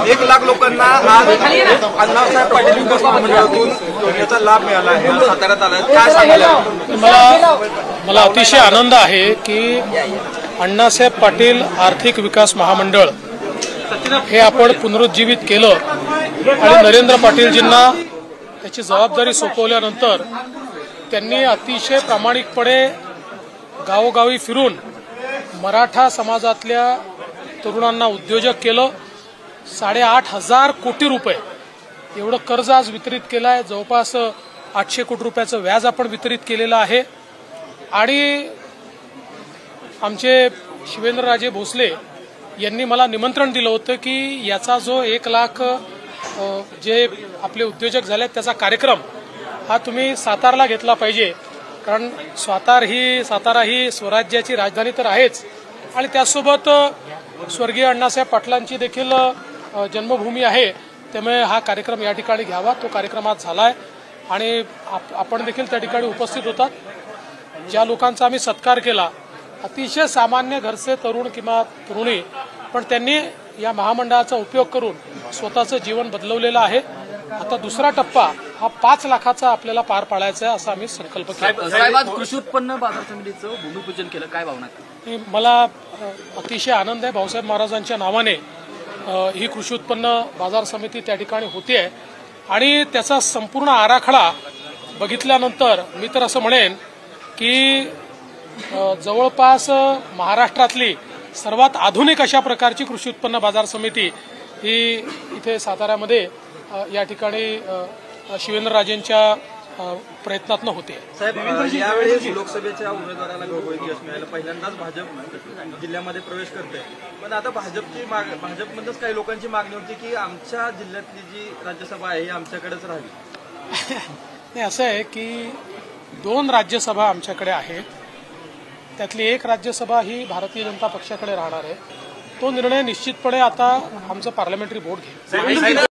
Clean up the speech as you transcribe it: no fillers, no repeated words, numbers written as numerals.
1 लाख लोकांना आज अण्णासाहेब पाटील विकास महामंडळातून योजनेचा लाभ मिळाला आहे, साताऱ्यात आला, काय सांगाल? मला अतिशय आनंद आहे की अण्णासाहेब पाटील आर्थिक विकास महामंडळ हे आपण पुनरुज्जीवित केलं आणि नरेंद्र पाटीलजींना त्याची जबाबदारी सोपवल्यानंतर त्यांनी अतिशय प्रामाणिकपणे गावोगावी फिरून मराठा समाजातल्या तरुणांना उद्योजक केलं। 8,500 कोटी रुपये एवढं कर्ज आज वितरित केलं आहे। जवळपास 800 कोटी रुपयाचं व्याज आपण वितरित केलेलं आहे। आणि आमचे शिवेंद्रराजे भोसले यांनी मला निमंत्रण दिलं होतं की याचा जो 1 लाख जे आपले उद्योजक झाले त्याचा कार्यक्रम हा तुम्ही सातारला घेतला पाहिजे, कारण सातारा ही स्वराज्याची राजधानी तर आहेच आणि त्यासोबत स्वर्गीय अण्णासाहेब पाटलांची देखील जन्मभूमी आहे, त्यामुळे हा कार्यक्रम या ठिकाणी घ्यावा। तो कार्यक्रम आज झालाय आणि आपण देखील त्या ठिकाणी उपस्थित होतात। ज्या लोकांचा आम्ही सत्कार केला अतिशय सामान्य घरचे तरुण किंवा तरुणी, पण त्यांनी या महामंडळाचा उपयोग करून स्वतःचं जीवन बदलवलेलं आहे। आता दुसरा टप्पा हा 5 लाखाचा आपल्याला पार पाडायचा आहे असा आम्ही संकल्प केला। साहेब, आज कृषी उत्पन्न बाजार समितीचं भूमिपूजन केलं, काय भावना? मला अतिशय आनंद आहे। भाऊसाहेब महाराजांच्या नावाने ही कृषी उत्पन्न बाजार समिती त्या ठिकाणी होती आहे आणि त्याचा संपूर्ण आराखडा बघितल्यानंतर मी तर असं म्हणेन की जवळपास महाराष्ट्रातली सर्वात आधुनिक अशा प्रकारची कृषी उत्पन्न बाजार समिती ही इथे साताऱ्यामध्ये या ठिकाणी शिवेंद्रराजेंच्या प्रयत्नातनं होते। साहेब, यावेळेस लोकसभेच्या उमेदवाराला घवघवीत यश मिळालं, पहिल्यांदाच भाजप जिल्ह्यामध्ये प्रवेश करते, पण आता भाजपमध्येच काही लोकांची मागणी होती की आमच्या जिल्ह्यातली जी राज्यसभा आहे ही आमच्याकडेच राहावी। नाही, असं आहे की 2 राज्यसभा आमच्याकडे आहेत, त्यातली 1 राज्यसभा ही भारतीय जनता पक्षाकडे राहणार आहे। तो निर्णय निश्चितपणे आता आमचं पार्लमेंटरी बोर्ड घेईल।